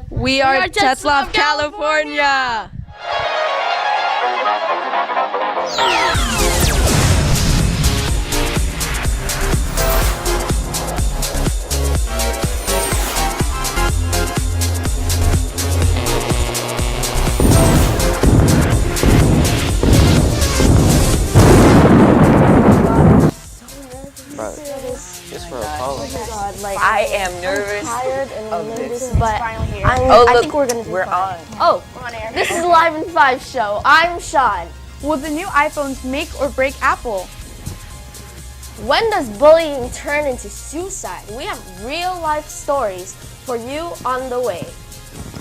We are Tetzlaff, California. Just for Apollo. I am nervous tired of this. but I think we're gonna do we're fine. on. We're on air. This is the Live5 show. I'm Sean. Will the new iPhones make or break Apple? When does bullying turn into suicide? We have real life stories for you on the way.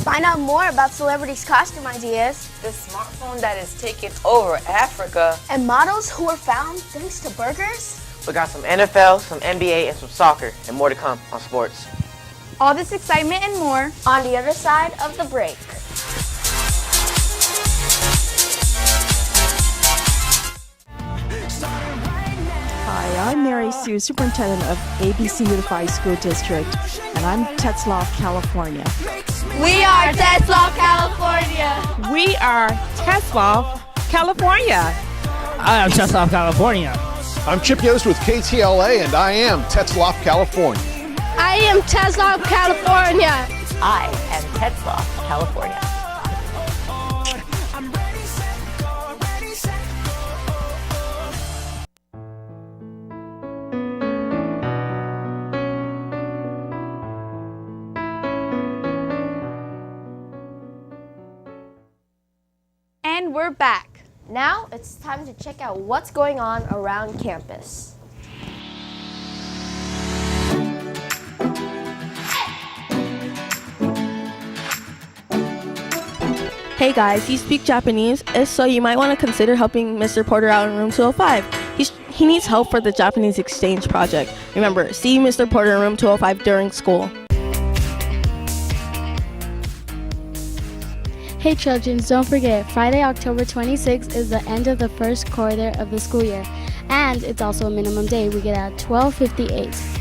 Find out more about celebrities' costume ideas. The smartphone that has taken over Africa. And models who were found thanks to burgers. We got some NFL, some NBA, and some soccer, and more to come on sports. All this excitement and more On the other side of the break. Hi, I'm Mary Sue, Superintendent of ABC Unified School District, and I'm Tetzlaff, California. We are Tetzlaff, California. We are Tetzlaff, California. I am Tetzlaff, California. I'm Chip Yost with KTLA, and I am Tetzlaff, California. I am Tetzlaff, California. I am Tetzlaff, California. and we're back. Now it's time to check out what's going on around campus. Hey guys, you speak Japanese? If so, you might want to consider helping Mr. Porter out in room 205. He needs help for the Japanese exchange project. Remember, see Mr. Porter in room 205 during school. Hey children, don't forget, Friday, October 26th is the end of the first quarter of the school year. And it's also a minimum day. We get out at 12:58.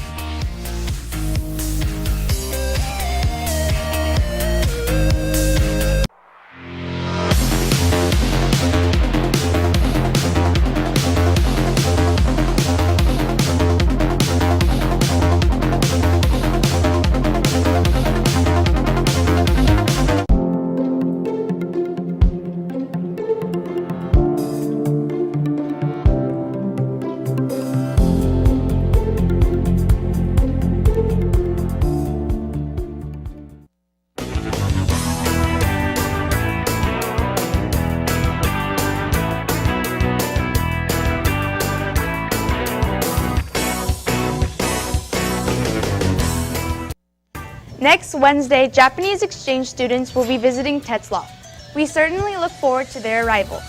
Next Wednesday, Japanese exchange students will be visiting Tetzlaff. We certainly look forward to their arrival.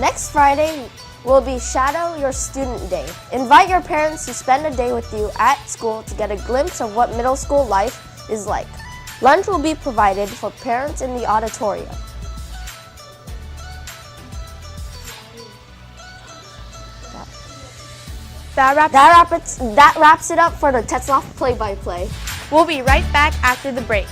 Next Friday will be Shadow Your Student Day. Invite your parents to spend a day with you at school to get a glimpse of what middle school life is like. Lunch will be provided for parents in the auditorium. That wraps it up for the Tetzlaff play-by-play. We'll be right back after the break.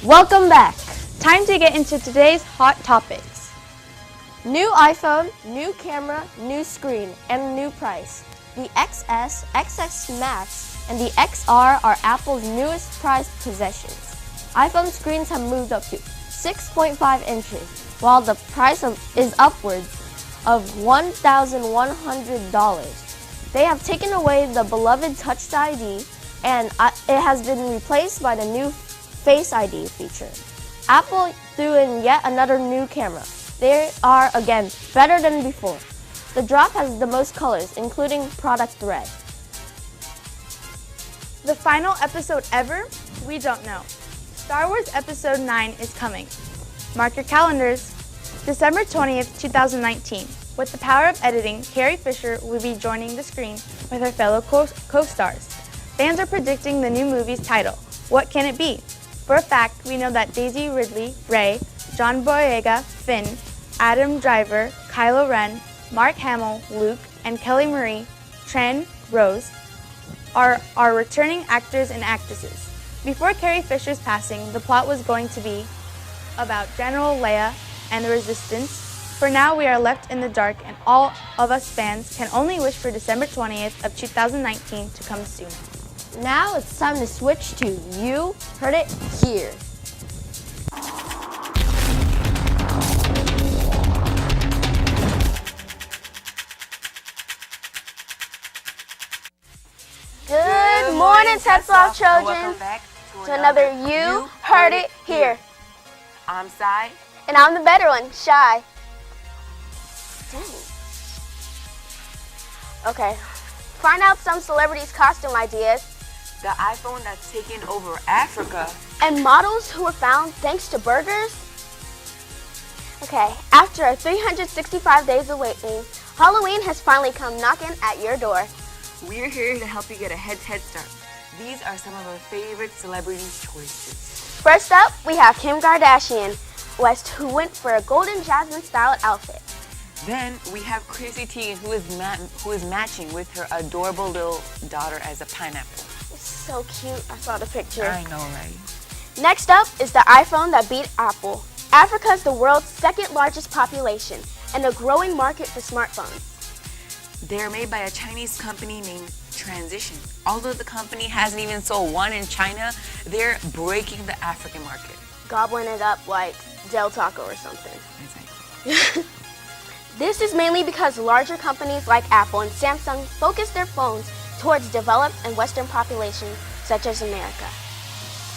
Welcome back. Time to get into today's hot topics. New iPhone, new camera, new screen, and new price. The XS, XS Max, and the XR are Apple's newest prized possessions. iPhone screens have moved up to 6.5 inches, while the price is upwards of $1,100. They have taken away the beloved Touch ID, and it has been replaced by the new Face ID feature. Apple threw in yet another new camera. They are, again, better than before. The drop has the most colors, including product red. The final episode ever? We don't know. Star Wars Episode 9 is coming. Mark your calendars. December 20th, 2019. With the power of editing, Carrie Fisher will be joining the screen with her fellow co-stars. Fans are predicting the new movie's title. What can it be? For a fact, we know that Daisy Ridley, Rey, John Boyega, Finn, Adam Driver, Kylo Ren, Mark Hamill, Luke, and Kelly Marie Tran Rose are returning actors and actresses. Before Carrie Fisher's passing, the plot was going to be about General Leia and the Resistance. For now, we are left in the dark, and all of us fans can only wish for December 20th of 2019 to come sooner. Now it's time to switch to You Heard It Here. Good morning, Tetzlaff children. Welcome back To another You Heard It Here. I'm Sai. And I'm the better one, Shy. Dang. Okay. Find out some celebrities' costume ideas. The iPhone that's taken over Africa. And models who were found thanks to burgers. Okay, after 365 days of waiting, Halloween has finally come knocking at your door. We're here to help you get a head start. These are some of our favorite celebrity choices. First up, we have Kim Kardashian West, who went for a golden jasmine styled outfit. Then we have Chrissy Teigen, who is matching with her adorable little daughter as a pineapple. It's so cute. I saw the picture. I know, right? Next up is the iPhone that beat Apple. Africa is the world's second largest population and a growing market for smartphones. They're made by a Chinese company named Transition. Although the company hasn't even sold one in China, they're breaking the African market. Gobbling it up like Del Taco or something. Exactly. This is mainly because larger companies like Apple and Samsung focus their phones towards developed and Western populations such as America.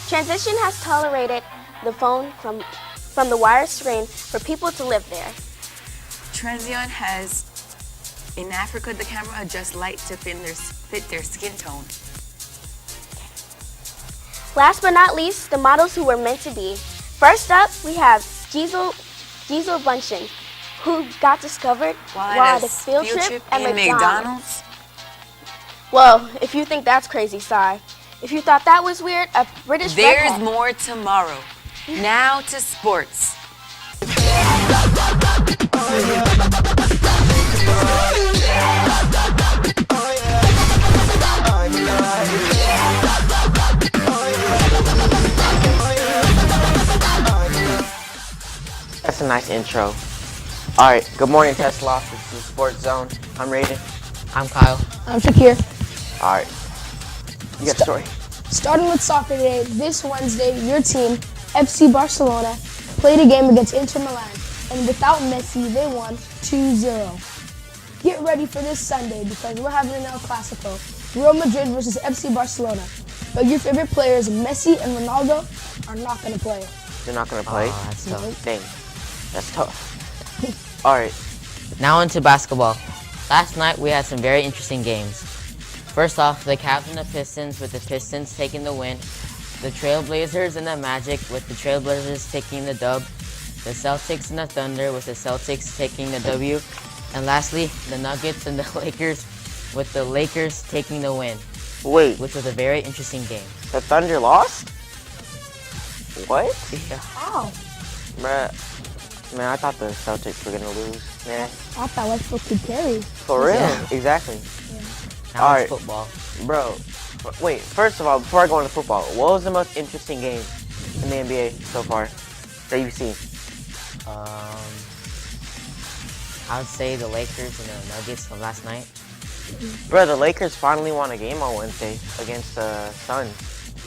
Transition has tolerated the phone from the wire screen for people to live there. Transition has, in Africa, the camera adjusts light to fit their skin tone. Last but not least, the models who were meant to be. First up, we have Gisele Bündchen, who got discovered while at a field trip at McDonald's. Whoa, if you think that's crazy, Sai. If you thought that was weird, a British There's redhead. more tomorrow. Now to sports. That's a nice intro. Alright, good morning, Tetzlaff. This is the Sports Zone. I'm Raiden. I'm Kyle. I'm Shakir. Alright. You got the story. Starting with soccer today, this Wednesday, your team, FC Barcelona, played a game against Inter Milan, and without Messi, they won 2-0. Get ready for this Sunday because we're having an El Clasico, Real Madrid versus FC Barcelona. But your favorite players, Messi and Ronaldo, are not going to play. They're not going to play? Oh, that's tough. Dang. That's tough. Alright. Now into basketball. Last night we had some very interesting games. First off, the Cavs and the Pistons, with the Pistons taking the win. The Trailblazers and the Magic, with the Trailblazers taking the dub. The Celtics and the Thunder, with the Celtics taking the W. And lastly, the Nuggets and the Lakers, with the Lakers taking the win. Wait. Which was a very interesting game. The Thunder lost? What? Yeah. How? Bruh. Man, I thought the Celtics were going to lose. Man. I thought Westbrook could carry. For real? Yeah. Exactly. Now All it's right. football. Bro, wait, first of all, before I go into football, what was the most interesting game in the NBA so far that you've seen? I would say the Lakers and the Nuggets from last night. Bro, the Lakers finally won a game on Wednesday against the Suns.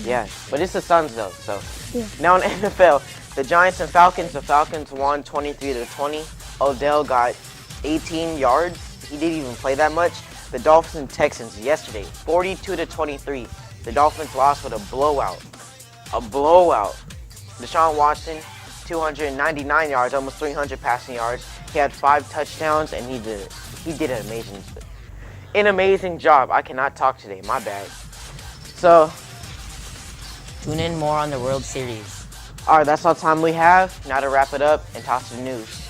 Yeah, but it's the Suns though, so. Yeah. Now in NFL, the Giants and Falcons, the Falcons won 23-20. Odell got 18 yards. He didn't even play that much. The Dolphins and Texans yesterday, 42-23. The Dolphins lost with a blowout. A blowout. Deshaun Watson, 299 yards, almost 300 passing yards. He had 5 touchdowns, and he did an amazing job. I cannot talk today, my bad. So, Tune in more on the World Series. all right, that's all the time we have. Now to wrap it up and toss to the news.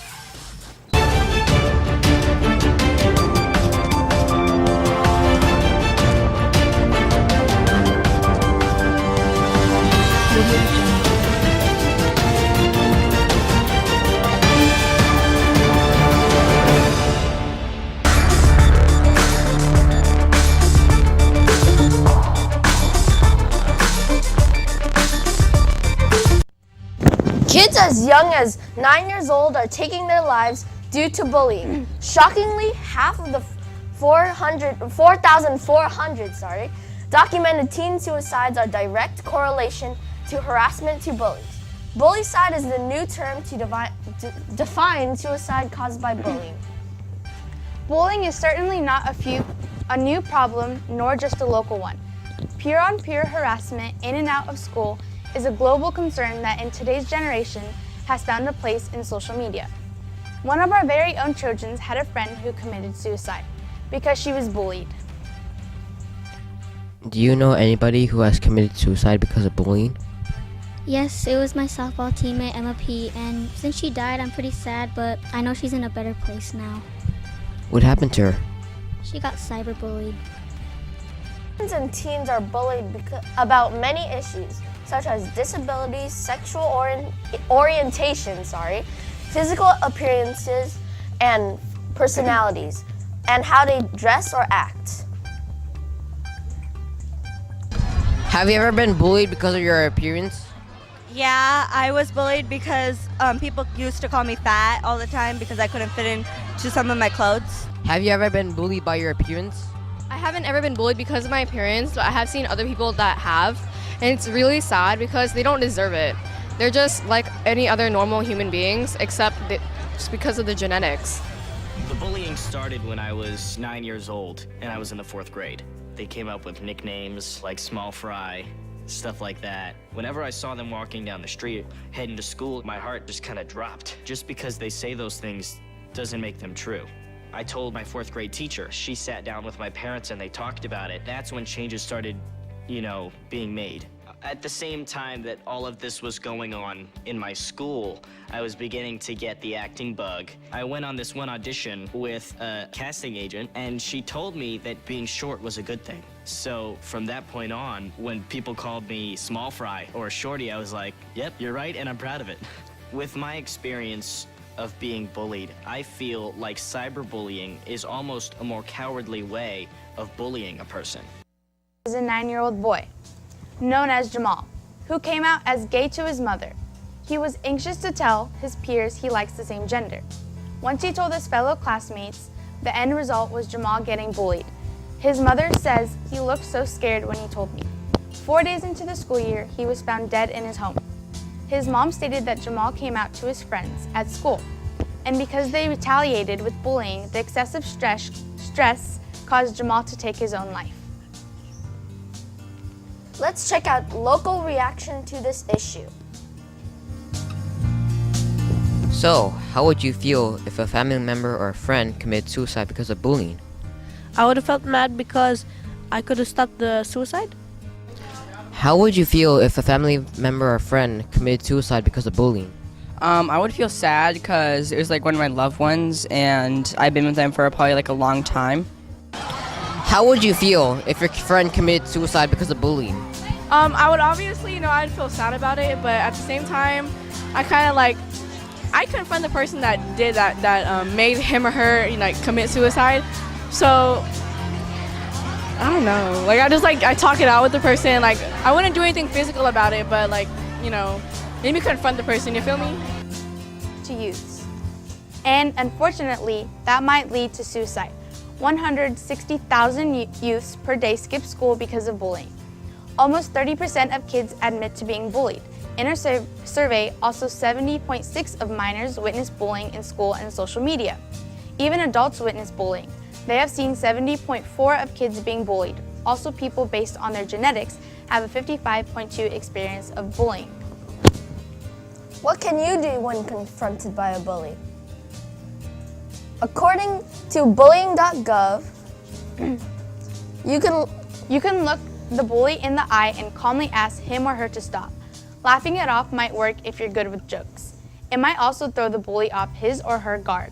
Kids as young as 9 years old are taking their lives due to bullying. Shockingly, half of the 4,400 documented teen suicides are direct correlation to harassment to bullies. Bullycide is the new term to define suicide caused by bullying. Bullying is certainly not a new problem, nor just a local one. Peer-on-peer harassment in and out of school is a global concern that in today's generation has found a place in social media. One of our very own Trojans had a friend who committed suicide because she was bullied. Do you know anybody who has committed suicide because of bullying? Yes, it was my softball teammate, Emma P., and since she died, I'm pretty sad, but I know she's in a better place now. What happened to her? She got cyberbullied. And teens are bullied about many issues, such as disabilities, sexual orientation, physical appearances, and personalities, and how they dress or act. Have you ever been bullied because of your appearance? Yeah, I was bullied because people used to call me fat all the time because I couldn't fit into some of my clothes. Have you ever been bullied by your appearance? I haven't ever been bullied because of my appearance, but I have seen other people that have, and it's really sad because they don't deserve it. They're just like any other normal human beings, except just because of the genetics. The bullying started when I was 9 years old, and I was in the 4th grade. They came up with nicknames like Small Fry, stuff like that. Whenever I saw them walking down the street, heading to school, my heart just kind of dropped. Just because they say those things doesn't make them true. I told my 4th grade teacher. She sat down with my parents and they talked about it. That's when changes started, being made. At the same time that all of this was going on in my school, I was beginning to get the acting bug. I went on this one audition with a casting agent, and she told me that being short was a good thing. So from that point on, when people called me Small Fry or Shorty, I was like, yep, you're right, and I'm proud of it. With my experience of being bullied, I feel like cyberbullying is almost a more cowardly way of bullying a person. Is a 9-year-old boy, known as Jamal, who came out as gay to his mother. He was anxious to tell his peers he likes the same gender. Once he told his fellow classmates, the end result was Jamal getting bullied. His mother says he looked so scared when he told me. 4 days into the school year, he was found dead in his home. His mom stated that Jamal came out to his friends at school, and because they retaliated with bullying, the excessive stress caused Jamal to take his own life. Let's check out local reaction to this issue. So, how would you feel if a family member or a friend committed suicide because of bullying? I would have felt mad because I could have stopped the suicide. How would you feel if a family member or friend committed suicide because of bullying? I would feel sad because it was like one of my loved ones and I've been with them for probably like a long time. How would you feel if your friend committed suicide because of bullying? I would obviously, I'd feel sad about it, but at the same time, I confront the person that did that made him or her, commit suicide. So, I don't know. I talk it out with the person. I wouldn't do anything physical about it, but maybe confront the person, you feel me? To youths. And unfortunately, that might lead to suicide. 160,000 youths per day skip school because of bullying. Almost 30% of kids admit to being bullied. In a survey, also 70.6% of minors witness bullying in school and social media. Even adults witness bullying. They have seen 70.4% of kids being bullied. Also, people based on their genetics have a 55.2 experience of bullying. What can you do when confronted by a bully? According to bullying.gov, you can look the bully in the eye and calmly ask him or her to stop. Laughing it off might work if you're good with jokes. It might also throw the bully off his or her guard.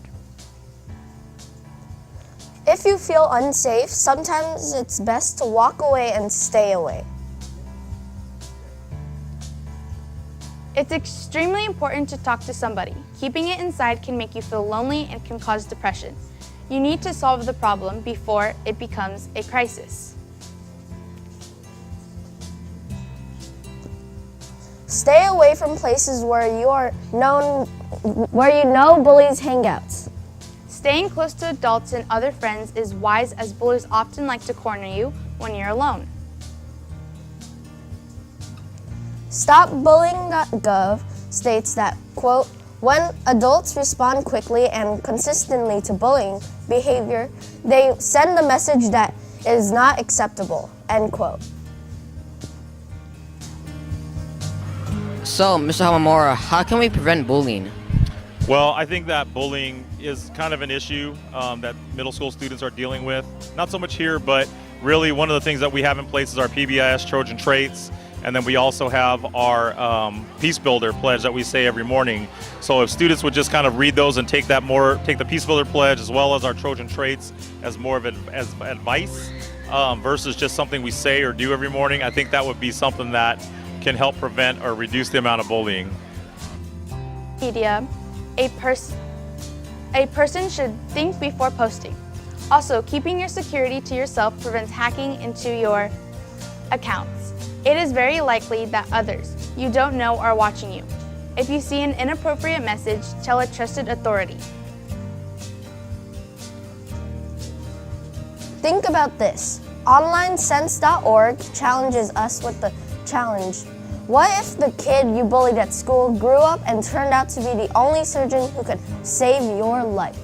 If you feel unsafe, sometimes it's best to walk away and stay away. It's extremely important to talk to somebody. Keeping it inside can make you feel lonely and can cause depression. You need to solve the problem before it becomes a crisis. Stay away from places where you know bullies hang out. Staying close to adults and other friends is wise, as bullies often like to corner you when you're alone. StopBullying.gov states that, quote, when adults respond quickly and consistently to bullying behavior, they send a message that is not acceptable, end quote. So, Mr. Hamamura, how can we prevent bullying? Well, I think that bullying is kind of an issue that middle school students are dealing with. Not so much here, but really one of the things that we have in place is our PBIS Trojan Traits, and then we also have our Peace Builder Pledge that we say every morning. So if students would just kind of read those and take the Peace Builder Pledge as well as our Trojan Traits as more of as advice versus just something we say or do every morning, I think that would be something that can help prevent or reduce the amount of bullying. Media. A person should think before posting. Also, keeping your security to yourself prevents hacking into your accounts. It is very likely that others you don't know are watching you. If you see an inappropriate message, tell a trusted authority. Think about this. OnlineSense.org challenges us with the challenge. What if the kid you bullied at school grew up and turned out to be the only surgeon who could save your life?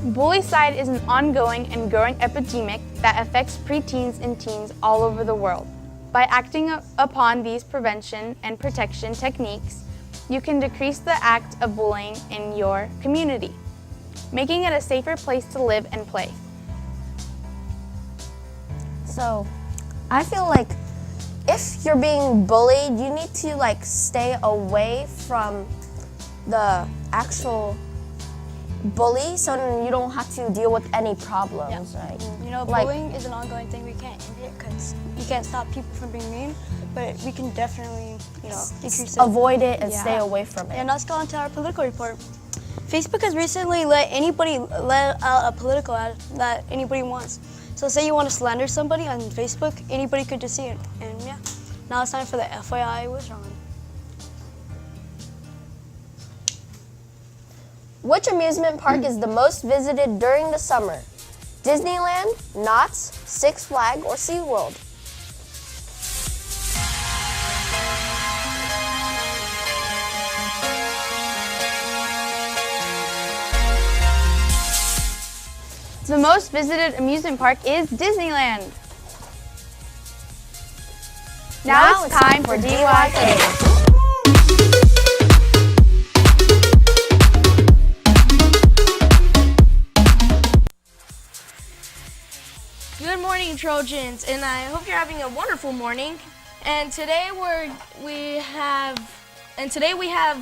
Bullycide is an ongoing and growing epidemic that affects preteens and teens all over the world. By acting upon these prevention and protection techniques, you can decrease the act of bullying in your community, making it a safer place to live and play. So, I feel like if you're being bullied, you need to stay away from the actual bully so you don't have to deal with any problems, right? You know, bullying is an ongoing thing. We can't end it because you can't stop people from being mean, but we can definitely, decrease it. Avoid it and stay away from it. And let's go on to our political report. Facebook has recently let out a political ad that anybody wants. So say you want to slander somebody on Facebook, anybody could just see it. And yeah, now it's time for the FYI with Ron. Which amusement park is the most visited during the summer? Disneyland, Knott's, Six Flags, or SeaWorld? The most visited amusement park is Disneyland. Now it's time for DYK. Good morning, Trojans, and I hope you're having a wonderful morning. And today we have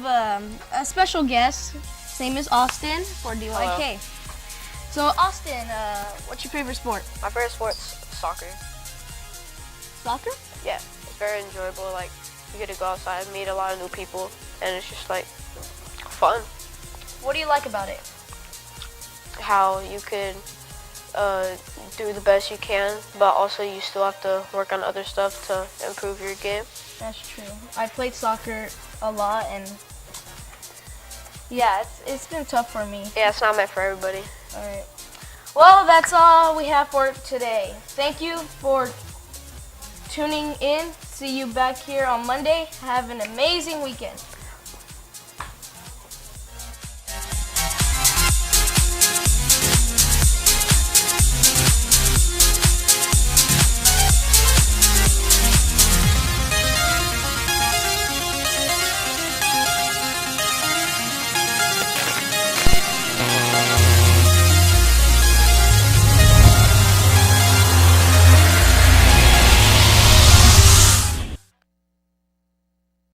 a special guest. His name is Austin for DYK. Hello. So Austin, what's your favorite sport? My favorite sport's soccer. Soccer? Yeah, it's very enjoyable. Like, you get to go outside and meet a lot of new people, and it's just like fun. What do you like about it? How you can do the best you can, but also you still have to work on other stuff to improve your game. That's true. I played soccer a lot, and yeah, it's been tough for me. Yeah, it's not meant for everybody. All right. Well, that's all we have for today. Thank you for tuning in. See you back here on Monday. Have an amazing weekend.